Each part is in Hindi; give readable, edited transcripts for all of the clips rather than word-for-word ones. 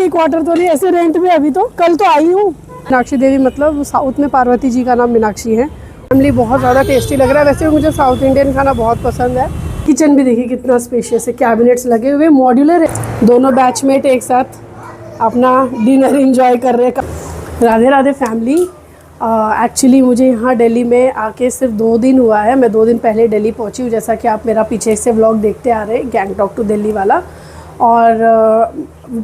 ये क्वार्टर तो नहीं, ऐसे रेंट में अभी तो कल तो आई हूँ। मीनाक्षी देवी मतलब साउथ में पार्वती जी का नाम मीनाक्षी है। फैमिली बहुत ज़्यादा टेस्टी लग रहा है। वैसे मुझे साउथ इंडियन खाना बहुत पसंद है। किचन भी देखिए कितना स्पेशियस है, कैबिनेट्स लगे हुए, मॉड्यूलर है। दोनों बैचमेट एक साथ अपना डिनर एंजॉय कर रहे हैं। राधे राधे फैमिली। एक्चुअली मुझे यहाँ दिल्ली में आके सिर्फ 2 दिन हुआ है। मैं 2 दिन पहले दिल्ली पहुँची हूँ, जैसा कि आप मेरा पीछे से व्लॉग देखते आ रहे हैं, गैंगटॉक टू दिल्ली वाला। और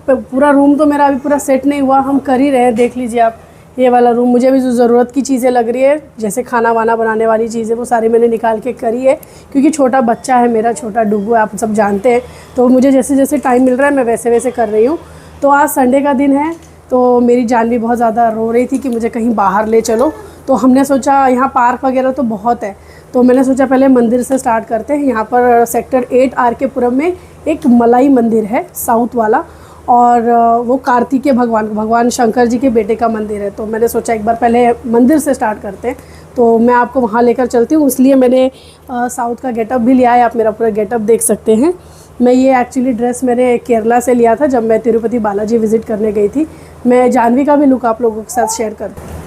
पूरा रूम तो मेरा अभी पूरा सेट नहीं हुआ, हम कर ही रहे हैं। देख लीजिए आप, ये वाला रूम मुझे भी जो ज़रूरत की चीज़ें लग रही है, जैसे खाना वाना बनाने वाली चीज़ें, वो सारी मैंने निकाल के करी है। क्योंकि छोटा बच्चा है मेरा, छोटा डुगू है, आप सब जानते हैं। तो मुझे जैसे जैसे टाइम मिल रहा है मैं वैसे वैसे कर रही हूँ। तो आज संडे का दिन है, तो मेरी जान भी बहुत ज़्यादा रो रही थी कि मुझे कहीं बाहर ले चलो। तो हमने सोचा यहाँ पार्क वगैरह तो बहुत है, तो मैंने सोचा पहले मंदिर से स्टार्ट करते हैं। यहाँ पर सेक्टर 8 RK पुरम में एक मलाई मंदिर है साउथ वाला, और वो कार्तिकेय भगवान शंकर जी के बेटे का मंदिर है। तो मैंने सोचा एक बार पहले मंदिर से स्टार्ट करते हैं, तो मैं आपको वहाँ लेकर चलती हूँ। इसलिए मैंने साउथ का गेटअप भी लिया है, आप मेरा पूरा गेटअप देख सकते हैं। मैं ये एक्चुअली ड्रेस मैंने केरला से लिया था जब मैं तिरुपति बालाजी विज़िट करने गई थी। मैं जानवी का भी लुक आप लोगों के साथ शेयर करती हूँ।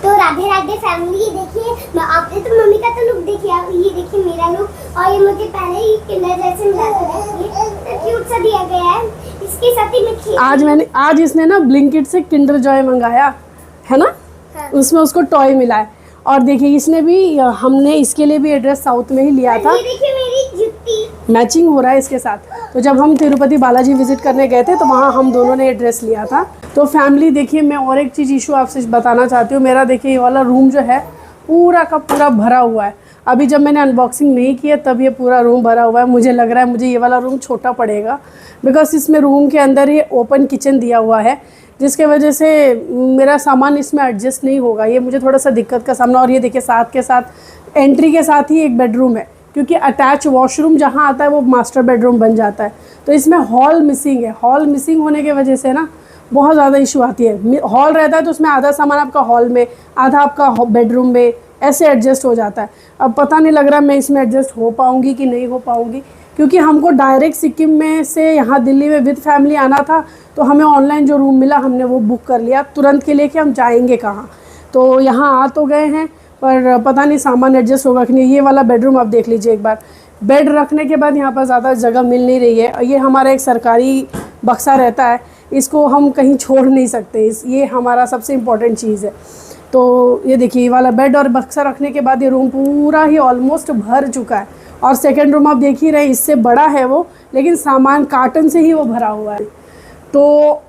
तो राधे राधे फैमिली, देखिए आपने तो मम्मी का तो लुक देखिए, आप ये देखिए मेरा लुक, और ये मुझे पहले ही किंडर जैसे मिला था, देखिए क्यूट सा दिया गया है। इसके साथ ही मैं आज इसने ना ब्लिंकिट से किंडर जॉय मंगाया है ना। हाँ। उसमें उसको टॉय मिला है। और देखिए इसने भी, हमने इसके लिए भी एड्रेस साउथ में ही लिया था। ये देखिए मेरी जुत्ती मैचिंग हो रहा है इसके साथ। तो जब हम तिरुपति बालाजी विजिट करने गए थे तो वहाँ हम दोनों ने एड्रेस लिया था। तो फैमिली देखिए, मैं और एक चीज़ इशू आपसे बताना चाहती हूँ। मेरा देखिए ये वाला रूम जो है पूरा का पूरा भरा हुआ है। अभी जब मैंने अनबॉक्सिंग नहीं किया तब ये पूरा रूम भरा हुआ है। मुझे लग रहा है मुझे ये वाला रूम छोटा पड़ेगा, बिकॉज इसमें रूम के अंदर ये ओपन किचन दिया हुआ है, जिसके वजह से मेरा सामान इसमें एडजस्ट नहीं होगा। ये मुझे थोड़ा सा दिक्कत का सामना। और ये देखिए साथ के साथ एंट्री के साथ ही एक बेडरूम है, क्योंकि अटैच वॉशरूम जहाँ आता है वो मास्टर बेडरूम बन जाता है। तो इसमें हॉल मिसिंग है। हॉल मिसिंग होने की वजह से ना बहुत ज़्यादा इशू आती है। हॉल रहता है तो उसमें आधा सामान आपका हॉल में, आधा आपका बेडरूम में, ऐसे एडजस्ट हो जाता है। अब पता नहीं लग रहा मैं इसमें एडजस्ट हो पाऊँगी कि नहीं हो पाऊँगी, क्योंकि हमको डायरेक्ट सिक्किम में से यहाँ दिल्ली में विद फैमिली आना था। तो हमें ऑनलाइन जो रूम मिला हमने वो बुक कर लिया तुरंत के लिए कि हम जाएंगे कहाँ। तो यहाँ आ तो गए हैं, पर पता नहीं सामान एडजस्ट होगा कि नहीं। ये वाला बेडरूम आप देख लीजिए एक बार। बेड रखने के बाद यहाँ पर ज़्यादा जगह मिल नहीं रही है। ये हमारा एक सरकारी बक्सा रहता है, इसको हम कहीं छोड़ नहीं सकते। ये हमारा सबसे इम्पोर्टेंट चीज़ है। तो ये देखिए ये वाला बेड और बक्सा रखने के बाद ये रूम पूरा ही ऑलमोस्ट भर चुका है। और सेकेंड रूम आप देख ही रहे हैं, इससे बड़ा है वो, लेकिन सामान कार्टन से ही वो भरा हुआ है। तो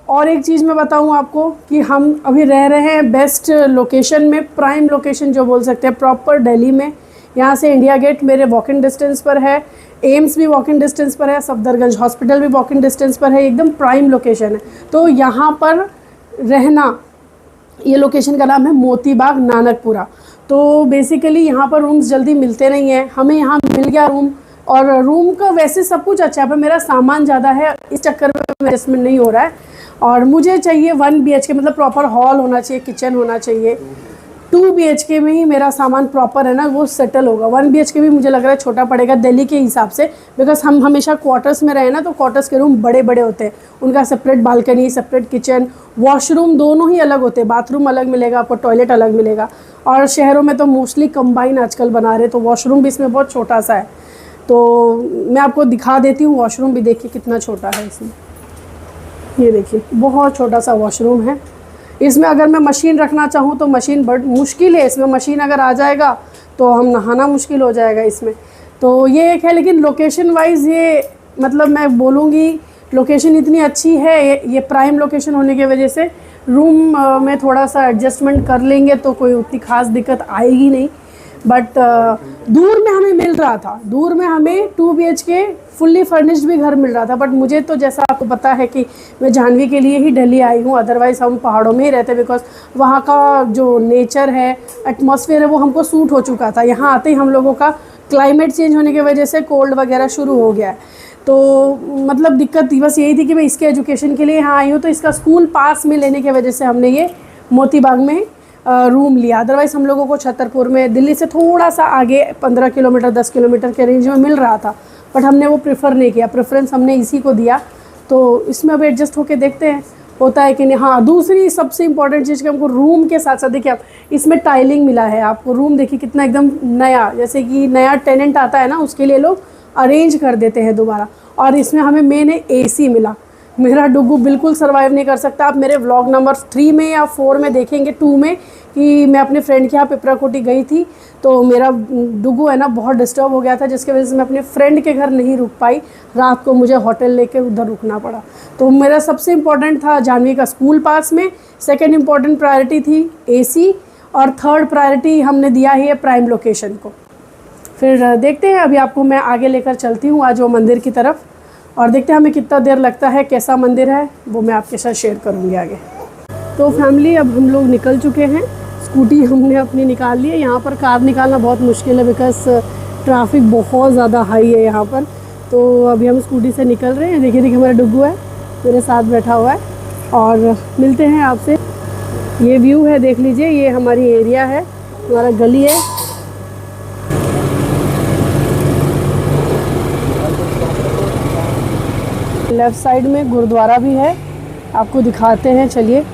और एक चीज़ मैं बताऊं आपको कि हम अभी रह रहे हैं बेस्ट लोकेशन में, प्राइम लोकेशन जो बोल सकते हैं, प्रॉपर दिल्ली में। यहाँ से इंडिया गेट मेरे वॉकिंग डिस्टेंस पर है, एम्स भी वॉकिंग डिस्टेंस पर है, सफदरगंज हॉस्पिटल भी वॉकिंग डिस्टेंस पर है। एकदम प्राइम लोकेशन है। तो यहाँ पर रहना, ये लोकेशन का नाम है मोती बाग नानकपुरा। तो बेसिकली यहाँ पर रूम्स जल्दी मिलते नहीं हैं। हमें यहाँ मिल गया रूम, और रूम का वैसे सब कुछ अच्छा है, पर मेरा सामान ज़्यादा है, इस चक्कर में एडजस्टमेंट नहीं हो रहा है। और मुझे चाहिए 1 BHK, मतलब प्रॉपर हॉल होना चाहिए, किचन होना चाहिए। 2 BHK में ही मेरा सामान प्रॉपर है ना, वो सेटल होगा। 1 BHK भी मुझे लग रहा है छोटा पड़ेगा दिल्ली के हिसाब से, बिकॉज हम हमेशा क्वार्टर्स में रहे ना, तो क्वार्टर्स के रूम बड़े बड़े होते हैं। उनका separate balcony, separate kitchen, washroom दोनों ही अलग होते हैं। बाथरूम अलग मिलेगा आपको, टॉयलेट अलग मिलेगा। और शहरों में तो मोस्टली कंबाइन आजकल बना रहे, तो वॉशरूम भी इसमें बहुत छोटा सा है। तो मैं आपको दिखा देती हूँ वॉशरूम भी, देखिए कितना छोटा है इसमें। ये देखिए बहुत छोटा सा वॉशरूम है। इसमें अगर मैं मशीन रखना चाहूँ तो मशीन बड़ मुश्किल है। इसमें मशीन अगर आ जाएगा तो हम नहाना मुश्किल हो जाएगा इसमें। तो ये एक है, लेकिन लोकेशन वाइज ये, मतलब मैं बोलूँगी लोकेशन इतनी अच्छी है। ये प्राइम लोकेशन होने की वजह से रूम में थोड़ा सा एडजस्टमेंट कर लेंगे तो कोई उतनी ख़ास दिक्कत आएगी नहीं। बट दूर में हमें मिल रहा था, दूर में हमें 2 BHK फुल्ली फर्निश्ड भी घर मिल रहा था। बट मुझे तो जैसा आपको पता है कि मैं जानवी के लिए ही दिल्ली आई हूँ, अदरवाइज़ हम पहाड़ों में ही रहते, बिकॉज वहाँ का जो नेचर है, एटमॉस्फेयर है, वो हमको सूट हो चुका था। यहाँ आते ही हम लोगों का क्लाइमेट चेंज होने की वजह से कोल्ड वगैरह शुरू हो गया है। तो मतलब दिक्कत बस यही थी कि मैं इसके एजुकेशन के लिए यहाँ आई हूँ, तो इसका स्कूल पास में लेने की वजह से हमने ये मोती बाग में रूम लिया। अदरवाइज़ हम लोगों को छतरपुर में, दिल्ली से थोड़ा सा आगे 15 किलोमीटर 10 किलोमीटर के रेंज में मिल रहा था, बट हमने वो प्रेफर नहीं किया। प्रेफरेंस हमने इसी को दिया। तो इसमें अब एडजस्ट होके देखते हैं। होता है कि नहीं। हाँ, दूसरी सबसे इम्पोर्टेंट चीज़ कि हमको रूम के साथ साथ देखिए आप इसमें टाइलिंग मिला है आपको। रूम देखिए कितना एकदम नया, जैसे कि नया टेनेंट आता है ना उसके लिए लोग अरेंज कर देते हैं दोबारा। और इसमें हमें मेन है AC मिला। मेरा डुगू बिल्कुल सर्वाइव नहीं कर सकता। आप मेरे व्लॉग नंबर 3 में या 4 में देखेंगे, 2 में, कि मैं अपने फ्रेंड के यहाँ पिपराकोटी गई थी तो मेरा डुगू है ना बहुत डिस्टर्ब हो गया था, जिसकी वजह से मैं अपने फ्रेंड के घर नहीं रुक पाई। रात को मुझे होटल लेके उधर रुकना पड़ा। तो मेरा सबसे इम्पोर्टेंट था जानवी का स्कूल पास में, सेकेंड इम्पोर्टेंट प्रायोरिटी थी AC, और थर्ड प्रायोरिटी हमने दिया है प्राइम लोकेशन को। फिर देखते हैं, अभी आपको मैं आगे लेकर चलती हूँ आज वो मंदिर की तरफ, और देखते हैं हमें कितना देर लगता है, कैसा मंदिर है वो मैं आपके साथ शेयर करूँगी आगे। तो फैमिली अब हम लोग निकल चुके हैं। स्कूटी हमने अपनी निकाल ली है। यहाँ पर कार निकालना बहुत मुश्किल है बिकॉज ट्रैफिक बहुत ज़्यादा हाई है यहाँ पर। तो अभी हम स्कूटी से निकल रहे हैं। देखिए हमारा डुग्गू है मेरे साथ बैठा हुआ है, और मिलते हैं आपसे। ये व्यू है, देख लीजिए, ये हमारी एरिया है, हमारा गली है। लेफ़्ट साइड में गुरुद्वारा भी है, आपको दिखाते हैं, चलिए।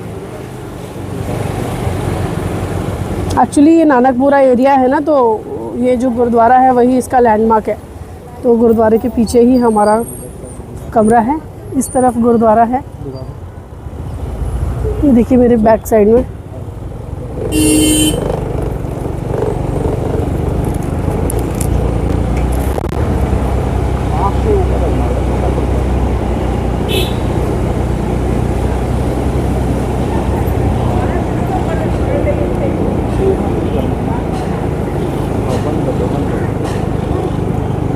एक्चुअली ये नानकपुरा एरिया है ना, तो ये जो गुरुद्वारा है वही इसका लैंडमार्क है। तो गुरुद्वारे के पीछे ही हमारा कमरा है, इस तरफ गुरुद्वारा है। ये देखिए मेरे बैक साइड में।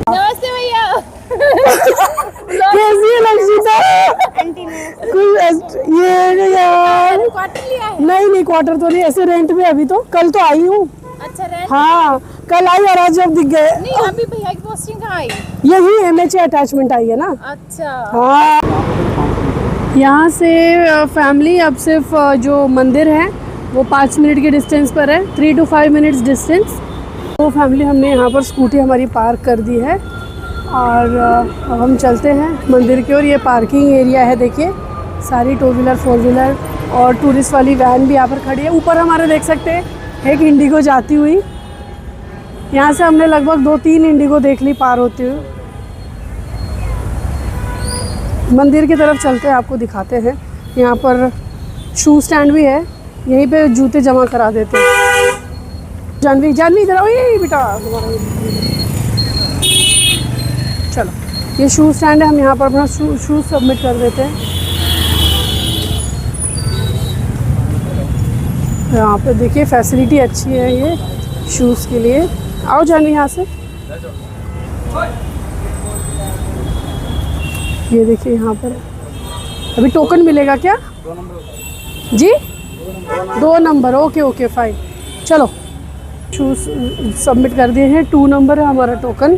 नमस्ते भैया। कैसी है लक्षिता? ये यार क्वार्टर लिया है? नहीं क्वार्टर तो नहीं, ऐसे रेंट पे। अभी तो कल तो आई हूँ। अच्छा रेंट? हाँ कल आई और आज जब दिख गए। नहीं अभी भैया की पोस्टिंग कहाँ आई? यही MHA अटैचमेंट आई है ना। अच्छा हाँ, यहाँ से फैमिली अब सिर्फ जो मंदिर है वो 5 मिनट के डिस्टेंस पर है, 3 to 5 मिनट्स डिस्टेंस। तो फैमिली हमने यहाँ पर स्कूटी हमारी पार्क कर दी है, और अब हम चलते हैं मंदिर की ओर। ये पार्किंग एरिया है, देखिए सारी 2 व्हीलर 4 व्हीलर और टूरिस्ट वाली वैन भी यहाँ पर खड़ी है। ऊपर हमारे देख सकते हैं एक इंडिगो जाती हुई। यहाँ से हमने लगभग 2-3 इंडिगो देख ली पार होती हुई। मंदिर की तरफ चलते हैं, आपको दिखाते हैं। यहाँ पर शू स्टैंड भी है, यहीं पे जूते जमा करा देते हैं। जानवी इधर आओ, ये बेटा चलो। ये शू स्टैंड है, हम यहाँ पर अपना शूज़ सबमिट कर देते हैं। यहाँ पे देखिए फैसिलिटी अच्छी है ये शूज़ के लिए। आओ जानवी यहाँ से। ये देखिए यहाँ पर अभी टोकन मिलेगा क्या? 2 नंबर जी, 2 नंबर। ओके फाइन, चलो शूज़ सबमिट कर दिए हैं। 2 नंबर है हमारा टोकन।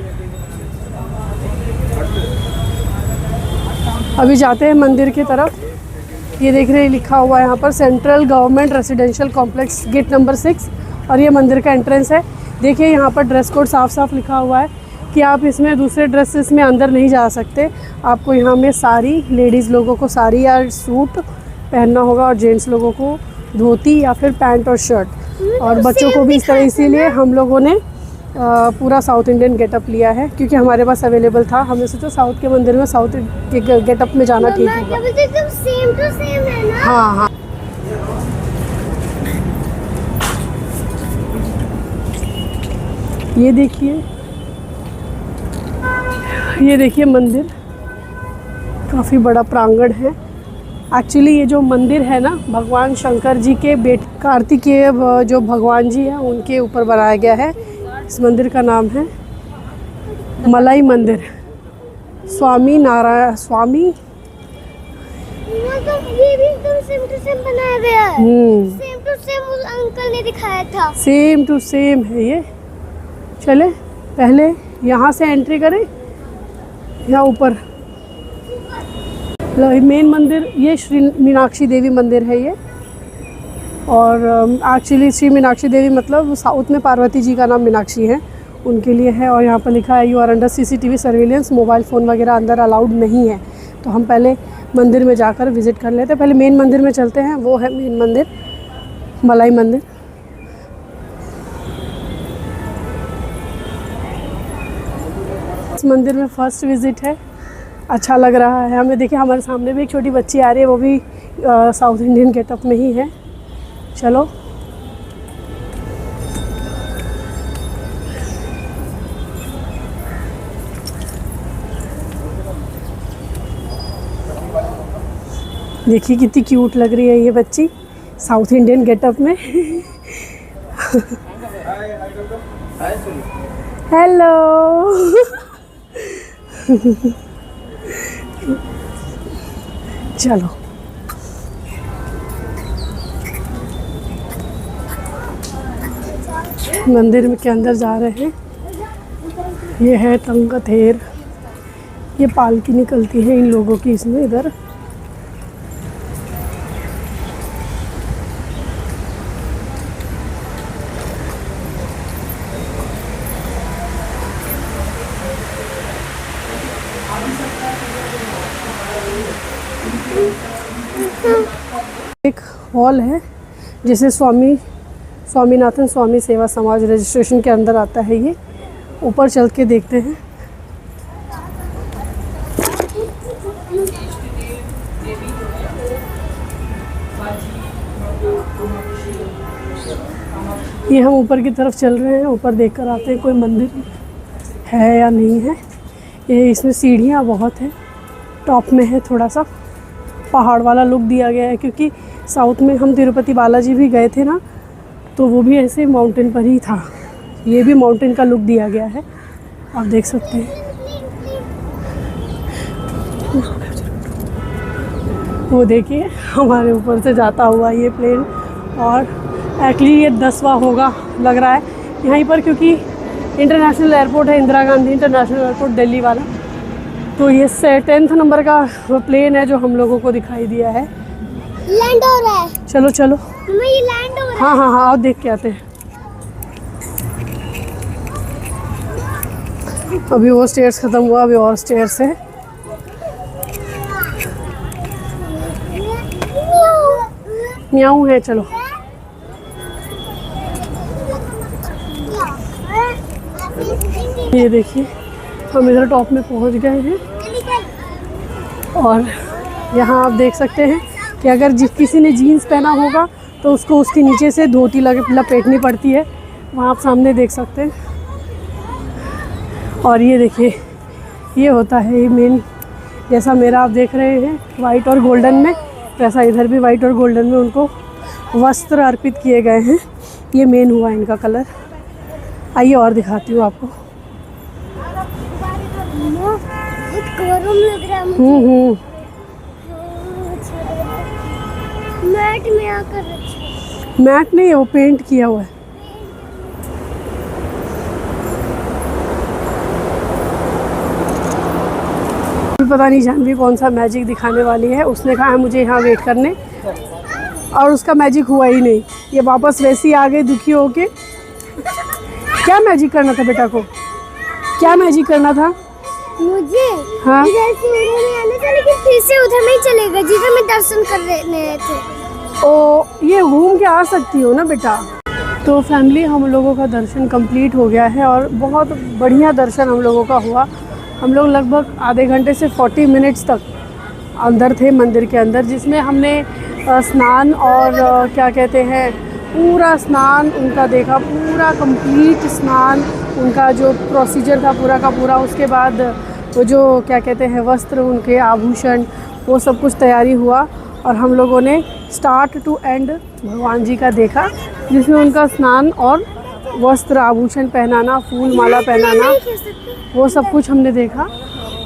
अभी जाते हैं मंदिर की तरफ। ये देख रहे हैं लिखा हुआ है यहाँ पर central government residential complex gate number 6, और ये मंदिर का एंट्रेंस है। देखिए यहाँ पर ड्रेस कोड साफ लिखा हुआ है कि आप इसमें दूसरे ड्रेसेस में अंदर नहीं जा सकते। आपको यहाँ में साड़ी, लेडीज़ लोगों को साड़ी या सूट पहनना होगा, और जेंट्स लोगों को धोती या फिर पैंट और शर्ट, और बच्चों को भी इस तरह। इसीलिए हम लोगों ने पूरा साउथ इंडियन गेटअप लिया है, क्योंकि हमारे पास अवेलेबल था। हमने सोचा साउथ के मंदिर में साउथ के गेटअप में जाना ठीक होगा। एकदम सेम टू सेम है ना? हाँ। ये देखिए मंदिर काफ़ी बड़ा प्रांगण है। एक्चुअली ये जो मंदिर है ना, भगवान शंकर जी के बेटे कार्तिकेय जो भगवान जी हैं उनके ऊपर बनाया गया है। इस मंदिर का नाम है मलाई मंदिर। स्वामी नारायण स्वामी। ये भी एकदम सेम टू सेम बनाया गया है। सेम टू सेम उस अंकल ने दिखाया था। सेम टू सेम है ये। चले पहले यहाँ से एंट्री करें या ऊपर। मेन मंदिर ये श्री मीनाक्षी देवी मंदिर है ये, और एक्चुअली श्री मीनाक्षी देवी मतलब साउथ में पार्वती जी का नाम मीनाक्षी है, उनके लिए है। और यहाँ पर लिखा है you are under CCTV surveillance, mobile phone वगैरह अंदर अलाउड नहीं है। तो हम पहले मंदिर में जाकर विज़िट कर लेते हैं। पहले मेन मंदिर में चलते हैं, वो है मेन मंदिर, मलाई मंदिर। इस मंदिर में फ़र्स्ट विज़िट है, अच्छा लग रहा है हमें। देखिए हमारे सामने भी एक छोटी बच्ची आ रही है, वो भी साउथ इंडियन गेटअप में ही है। चलो देखिए कितनी क्यूट लग रही है ये बच्ची साउथ इंडियन गेटअप में। हेलो। चलो मंदिर के अंदर जा रहे हैं। ये है तंगथेर, ये पालकी निकलती है इन लोगों की इसमें इधर। एक हॉल है जिसे स्वामीनाथन स्वामी सेवा समाज रजिस्ट्रेशन के अंदर आता है। ये ऊपर चल के देखते हैं। ये हम ऊपर की तरफ चल रहे हैं, ऊपर देखकर आते हैं कोई मंदिर है या नहीं है। ये इसमें सीढ़ियाँ बहुत हैं, टॉप में है, थोड़ा सा पहाड़ वाला लुक दिया गया है क्योंकि साउथ में हम तिरुपति बालाजी भी गए थे ना, तो वो भी ऐसे माउंटेन पर ही था। ये भी माउंटेन का लुक दिया गया है, आप देख सकते हैं। वो देखिए हमारे ऊपर से जाता हुआ ये प्लेन, और एक्चुअली ये 10वां होगा लग रहा है यहीं पर, क्योंकि इंटरनेशनल एयरपोर्ट है, इंदिरा गांधी इंटरनेशनल एयरपोर्ट दिल्ली वाला। तो ये 10th नंबर का प्लेन है जो हम लोगों को दिखाई दिया है। लैंड हो रहा है। चलो चलो ये लैंड हो रहा है। हाँ हाँ हाँ, आओ देख के आते हैं। अभी वो स्टेयर्स ख़त्म हुआ, अभी और स्टेयर्स है। म्याऊ है। चलो ये देखिए हम इधर टॉप में पहुंच गए हैं, और यहाँ आप देख सकते हैं कि अगर किसी ने जीन्स पहना होगा तो उसको उसके नीचे से धोती लपेटनी पड़ती है, वहाँ आप सामने देख सकते हैं। और ये देखिए ये होता है ये मेन, जैसा मेरा आप देख रहे हैं वाइट और गोल्डन में, वैसा इधर भी वाइट और गोल्डन में उनको वस्त्र अर्पित किए गए हैं। ये मेन हुआ इनका कलर। आइए और दिखाती हूँ आपको। गरम लग रहा है। मैट में आकर मैट नहीं है, वो पेंट किया हुआ है। पता नहीं जानवी कौन सा मैजिक दिखाने वाली है। उसने कहा है मुझे यहाँ वेट करने, और उसका मैजिक हुआ ही नहीं। ये वापस वैसे ही आ गई दुखी होके। क्या मैजिक करना था बेटा को? क्या मैजिक करना था मुझे? हाँ इधर से उधर में आना था, लेकिन फिर से उधर में ही चलेगा जिधर मैं दर्शन कर रहे थे। ओ ये घूम के आ सकती हो ना बेटा। तो फैमिली हम लोगों का दर्शन कंप्लीट हो गया है, और बहुत बढ़िया दर्शन हम लोगों का हुआ। हम लोग लगभग आधे घंटे से 40 मिनट्स तक अंदर थे मंदिर के अंदर, जिसमें हमने स्नान और क्या कहते हैं पूरा स्नान उनका देखा, पूरा कंप्लीट स्नान उनका जो प्रोसीजर था पूरा का पूरा। उसके बाद वो जो क्या कहते हैं वस्त्र, उनके आभूषण, वो सब कुछ तैयारी हुआ, और हम लोगों ने स्टार्ट टू एंड भगवान जी का देखा, जिसमें उनका स्नान और वस्त्र आभूषण पहनाना, फूल माला पहनाना, वो सब कुछ हमने देखा,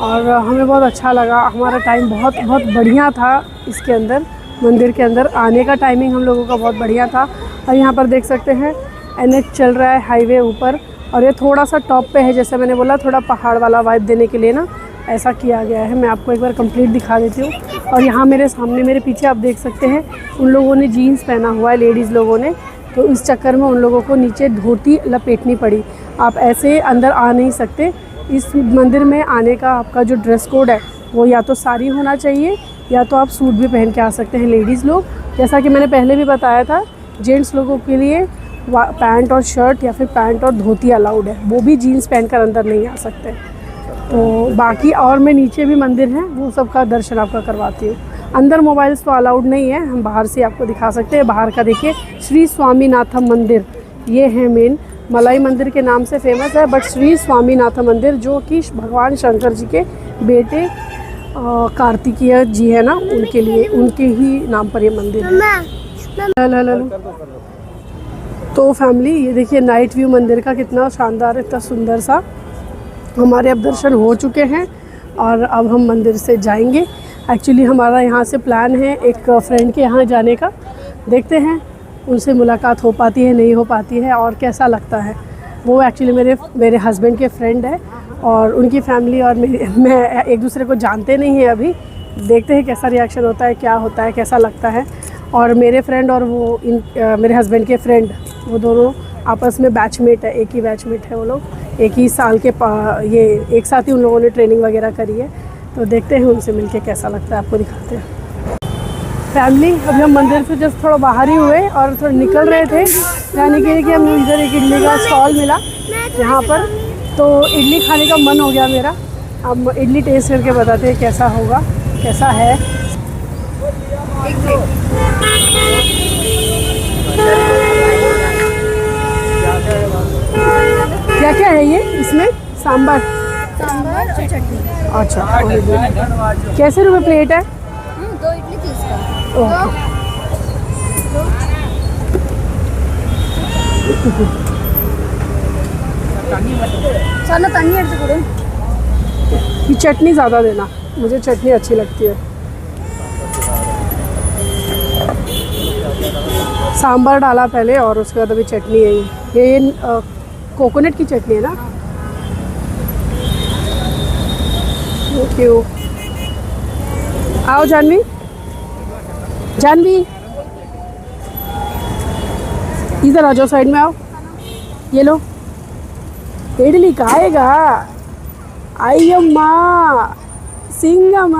और हमें बहुत अच्छा लगा। हमारा टाइम बहुत बहुत बढ़िया था इसके अंदर, मंदिर के अंदर आने का टाइमिंग हम लोगों का बहुत बढ़िया था। और यहाँ पर देख सकते हैं NH चल रहा है हाईवे ऊपर, और ये थोड़ा सा टॉप पे है, जैसे मैंने बोला थोड़ा पहाड़ वाला वाइब देने के लिए ना ऐसा किया गया है। मैं आपको एक बार कंप्लीट दिखा देती हूँ। और यहाँ मेरे सामने मेरे पीछे आप देख सकते हैं उन लोगों ने जीन्स पहना हुआ है, लेडीज़ लोगों ने, तो इस चक्कर में उन लोगों को नीचे धोती लपेटनी पड़ी। आप ऐसे अंदर आ नहीं सकते। इस मंदिर में आने का आपका जो ड्रेस कोड है वो या तो साड़ी होना चाहिए या तो आप सूट भी पहन के आ सकते हैं लेडीज़ लोग। जैसा कि मैंने पहले भी बताया था, जेंट्स लोगों के लिए पैंट और शर्ट या फिर पैंट और धोती अलाउड है, वो भी जीन्स पहनकर अंदर नहीं आ सकते। तो बाकी और मैं नीचे भी मंदिर हैं वो सब का दर्शन आपका करवाती हूँ। अंदर मोबाइल्स तो अलाउड नहीं है, हम बाहर से आपको दिखा सकते हैं। बाहर का देखिए, श्री स्वामीनाथम मंदिर ये है मेन, मलाई मंदिर के नाम से फेमस है, बट श्री स्वामीनाथम मंदिर जो कि भगवान शंकर जी के बेटे कार्तिकेय जी है ना, उनके लिए, उनके ही नाम पर ये मंदिर है। तो फैमिली ये देखिए नाइट व्यू मंदिर का कितना शानदार है, इतना सुंदर सा। हमारे अब दर्शन हो चुके हैं और अब हम मंदिर से जाएंगे। एक्चुअली हमारा यहाँ से प्लान है एक फ्रेंड के यहाँ जाने का, देखते हैं उनसे मुलाकात हो पाती है नहीं हो पाती है और कैसा लगता है। वो एक्चुअली मेरे हस्बैंड के फ्रेंड है और उनकी फैमिली और मैं एक दूसरे को जानते नहीं हैं अभी, देखते हैं कैसा रिएक्शन होता है, क्या होता है, कैसा लगता है। और मेरे फ्रेंड और वो मेरे हस्बैंड के फ्रेंड, वो दोनों आपस में बैचमेट है, एक ही बैचमेट है वो लोग, एक ही साल के ये एक साथ ही उन लोगों ने ट्रेनिंग वगैरह करी है। तो देखते हैं उनसे मिलके कैसा लगता है, आपको दिखाते हैं। फैमिली अभी हम मंदिर से जस्ट थोड़ा बाहर ही हुए और थोड़ा निकल रहे थे, यानी कि हमें इधर एक इडली का स्टॉल मिला यहाँ पर, तो इडली खाने का मन हो गया मेरा। अब इडली टेस्ट करके बताते हैं कैसा होगा, कैसा है। क्या क्या है ये इसमें? सांभर, चटनी। अच्छा, कैसे रुपए प्लेट है? 2 इडली 30 का। ओके। चलो तन्नी ऐड करो। ये चटनी ज़्यादा देना, मुझे चटनी अच्छी लगती है। सांभर डाला पहले और उसके बाद अभी चटनी है। ये कोकोनट की चटनी है ना? Thank you. आओ जानवी, जानवी इधर आ जाओ, साइड में आओ। ये लो इडली खाएगा। अय्यम्मा सिंगम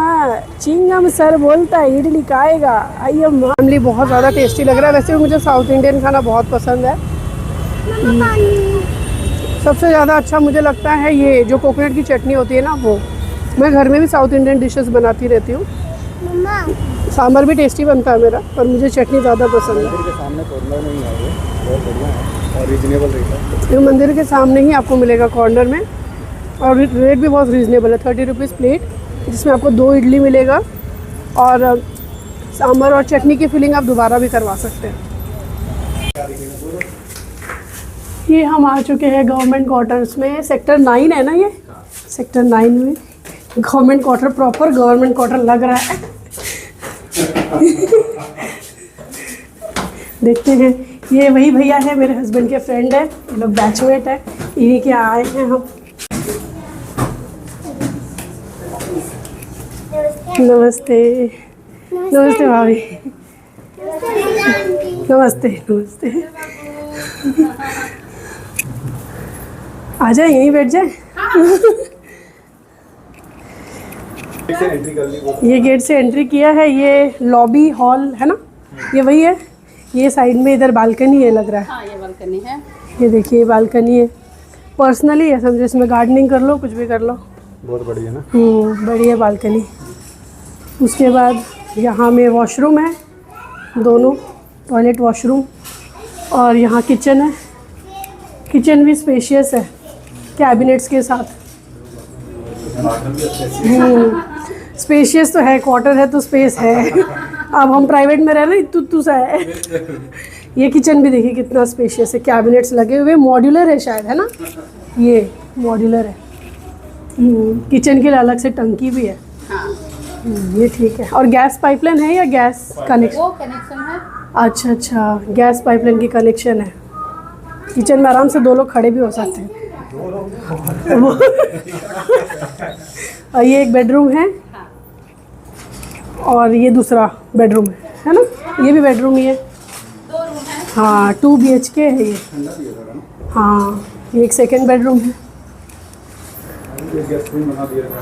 चिंगम सर बोलता है इडली खाएगा। अय्यम्मा फैमिली बहुत ज़्यादा टेस्टी लग रहा है। वैसे भी मुझे साउथ इंडियन खाना बहुत पसंद है। सबसे ज़्यादा अच्छा मुझे लगता है ये जो कोकोनट की चटनी होती है ना, वो मैं घर में भी साउथ इंडियन डिशेस बनाती रहती हूँ। सांभर भी टेस्टी बनता है मेरा, पर मुझे चटनी ज़्यादा पसंद है। मंदिर के सामने कॉर्नर में ही है, ये बहुत बढ़िया है और रीजनेबल रेट है। ये मंदिर के सामने ही आपको मिलेगा कॉर्नर में, और रेट भी बहुत रीज़नेबल है, 30 रुपीज़ प्लेट, जिसमें आपको 2 इडली मिलेगा और सांभर और चटनी की फिलिंग आप दोबारा भी करवा सकते हैं। ये हम आ चुके हैं गवर्नमेंट क्वार्टर्स में, सेक्टर 9 है ना, ये सेक्टर 9 में government quarter, proper government quarter लग रहा है। देखते हैं, ये वही भैया है मेरे हस्बैंड के फ्रेंड है, ये लोग बैचमेट है, इन्हीं के आए हैं हम। नमस्ते नमस्ते भाभी, नमस्ते नमस्ते। आ जाए, यहीं बैठ जाए। ये गेट से एंट्री किया है, ये लॉबी हॉल है ना, ये वही है। ये साइड में इधर बालकनी है लग रहा है। हाँ, ये बालकनी है। ये देखिए बालकनी है, पर्सनली है समझो, इसमें गार्डनिंग कर लो, कुछ भी कर लो। बहुत बढ़िया ना। बढ़िया बालकनी। उसके बाद यहाँ में वॉशरूम है, दोनों टॉयलेट वॉशरूम, और यहाँ किचन है। किचन भी स्पेशियस है, कैबिनेट्स के साथ। स्पेशियस तो है, क्वार्टर है तो स्पेस है। अब हम प्राइवेट में रह रहे हैं, तुत्तू सा है। ये किचन भी देखिए कितना स्पेशियस है, कैबिनेट्स लगे हुए, मॉड्यूलर है शायद, है ना, ये मॉड्यूलर है। किचन के लिए अलग से टंकी भी है। ये ठीक है। और गैस पाइपलाइन है या गैस कनेक्शन? वो कनेक्शन है। अच्छा अच्छा, गैस पाइपलाइन की कनेक्शन है। किचन में आराम से 2 लोग खड़े भी हो सकते हैं। और ये एक बेडरूम है और ये दूसरा बेडरूम है ना, ये भी बेडरूम ही है। 2 रूम है। हाँ, 2 BHK है ये। हाँ, ये एक सेकंड बेडरूम है।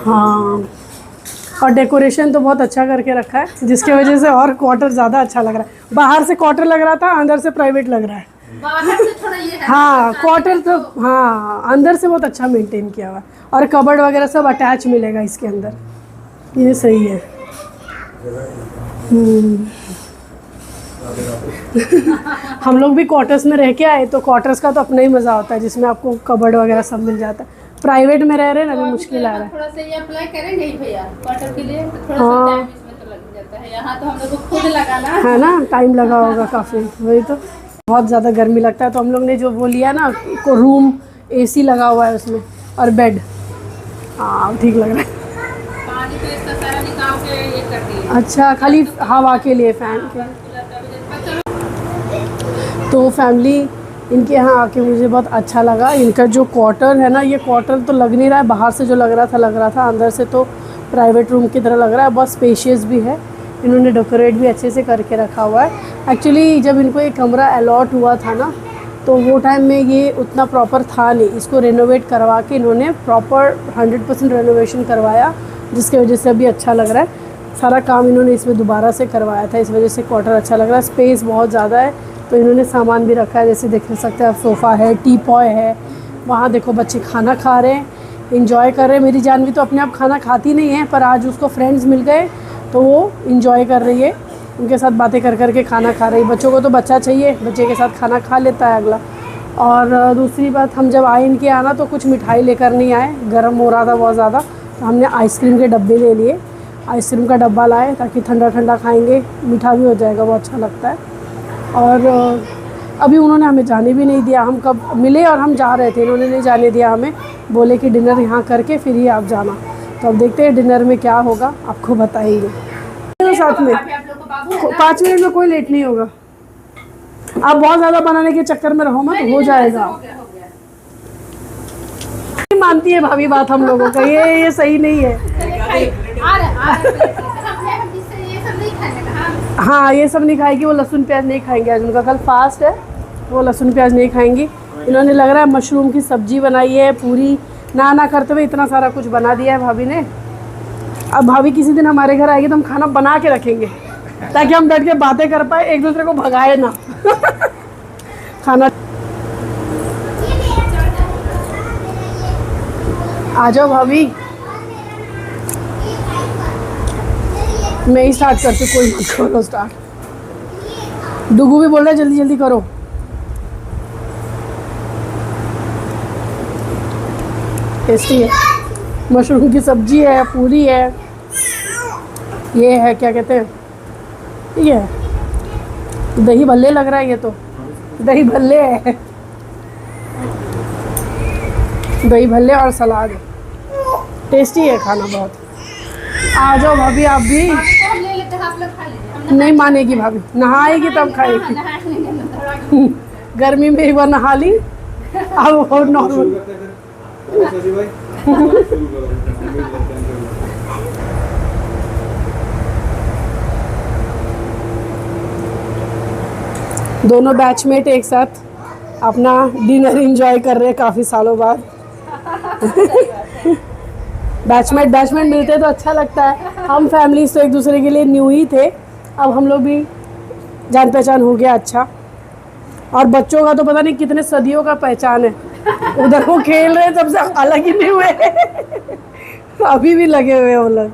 हाँ, और डेकोरेशन तो बहुत अच्छा करके रखा है, जिसकी वजह से और क्वार्टर ज़्यादा अच्छा लग रहा है। बाहर से क्वार्टर लग रहा था, अंदर से प्राइवेट लग रहा है। बाहर से थोड़ा ये है हाँ क्वार्टर तो हाँ अंदर से बहुत अच्छा मेंटेन किया हुआ है, और कबर्ड वगैरह सब अटैच मिलेगा इसके अंदर, ये सही है। हम लोग भी क्वार्टर्स में रह के आए, तो क्वार्टर्स का तो अपना ही मज़ा होता है, जिसमें आपको कबर्ड वगैरह सब मिल जाता है। प्राइवेट में रह रहे हैं ना, अभी मुश्किल आ रहा है। थोड़ा सा ये अप्लाई करेंगे ही भैया क्वार्टर के लिए, तो थोड़ा सा टाइम इसमें तो लग जाता है। यहाँ तो हम लोग को खुद लगाना है ना, टाइम लगा होगा काफ़ी, वही तो। बहुत ज़्यादा गर्मी लगता है, तो हम लोग ने जो वो लिया ना, को रूम AC लगा हुआ है उसमें, और बेड, हाँ ठीक लग रहा है। पानी तो इसका सारा निकाल के ये कर दिए। अच्छा, खाली हवा के लिए, फैन के। तो फैमिली इनके यहाँ आके मुझे बहुत अच्छा लगा। इनका जो क्वार्टर है ना, ये क्वार्टर तो लग नहीं रहा है, बाहर से जो लग रहा था, अंदर से तो प्राइवेट रूम की तरह लग रहा है। बहुत स्पेशियस भी है, इन्होंने डेकोरेट भी अच्छे से करके रखा हुआ है। एक्चुअली जब इनको ये कमरा अलॉट हुआ था ना, तो वो टाइम में ये उतना प्रॉपर था नहीं, इसको रेनोवेट करवा के इन्होंने प्रॉपर 100% रेनोवेशन करवाया, जिसकी वजह से अभी अच्छा लग रहा है। सारा काम इन्होंने इसमें दोबारा से करवाया था, इस वजह से क्वार्टर अच्छा लग रहा है। स्पेस बहुत ज़्यादा है, तो इन्होंने सामान भी रखा है, जैसे देख सकते हैं आप, सोफ़ा है, टी पॉय है। वहाँ देखो बच्चे खाना खा रहे हैं, इंजॉय कर रहे हैं। मेरी जानवी तो अपने आप खाना खाती नहीं है, पर आज उसको फ्रेंड्स मिल गए तो वो इंजॉय कर रही है, उनके साथ बातें कर कर के खाना खा रही है। बच्चों को तो बच्चा चाहिए, बच्चे के साथ खाना खा लेता है अगला। और दूसरी बात, हम जब आए इनके आना तो कुछ मिठाई लेकर नहीं आए, गर्म हो रहा था बहुत ज़्यादा, तो हमने आइसक्रीम के डब्बे ले लिए। आइसक्रीम का डब्बा लाए ताकि ठंडा ठंडा खाएंगे, मीठा भी हो जाएगा, वो अच्छा लगता है। और अभी उन्होंने हमें जाने भी नहीं दिया, हम कब मिले और हम जा रहे थे, इन्होंने नहीं जाने दिया हमें, बोले कि डिनर यहाँ करके फिर ही आप जाना। तो अब देखते हैं डिनर में क्या होगा, आपको बताएंगे साथ में। 5 मिनट में कोई लेट नहीं होगा, आप बहुत ज़्यादा बनाने के चक्कर में रहो मत, हो जाएगा। मानती है भाभी बात हम लोगों का, ये सही नहीं है। हाँ ये सब नहीं खाएगी, वो लहसुन प्याज नहीं खाएंगे आज, उनका कल फास्ट है, वो लहसुन प्याज नहीं खाएंगी। इन्होंने लग रहा है मशरूम की सब्जी बनाई है, पूरी ना करते हुए इतना सारा कुछ बना दिया है भाभी ने। अब भाभी किसी दिन हमारे घर आएगी तो हम खाना बना के रखेंगे, ताकि हम बैठ के बातें कर पाए, एक दूसरे को भगाए ना। खाना आ जाओ भाभी, मैं ही स्टार्ट करती हूँ, कोई मत करो स्टार्ट। डुगू भी बोल रहा है जल्दी जल्दी करो। टेस्टी है, मशरूम की सब्जी है, पूरी है, ये है क्या कहते हैं, ये है दही भल्ले लग रहा है, ये तो दही भल्ले है, दही भल्ले और सलाद। टेस्टी है खाना बहुत। आ जाओ भाभी आप भी। ले लेते हैं, आप लोग खा लीजिए। नहीं मानेगी भाभी, नहाएगी तब खाएगी। गर्मी में एक बार नहा ली, अब और नॉर्मल। दोनों बैचमेट एक साथ अपना डिनर एंजॉय कर रहे हैं काफ़ी सालों बाद। बैचमेट मिलते तो अच्छा लगता है। हम फैमिलीज तो एक दूसरे के लिए न्यू ही थे, अब हम लोग भी जान पहचान हो गया अच्छा। और बच्चों का तो पता नहीं कितने सदियों का पहचान है, उधर वो खेल रहे हैं तब से अलग ही नहीं हुए। अभी भी लगे हुए हैं वो लोग।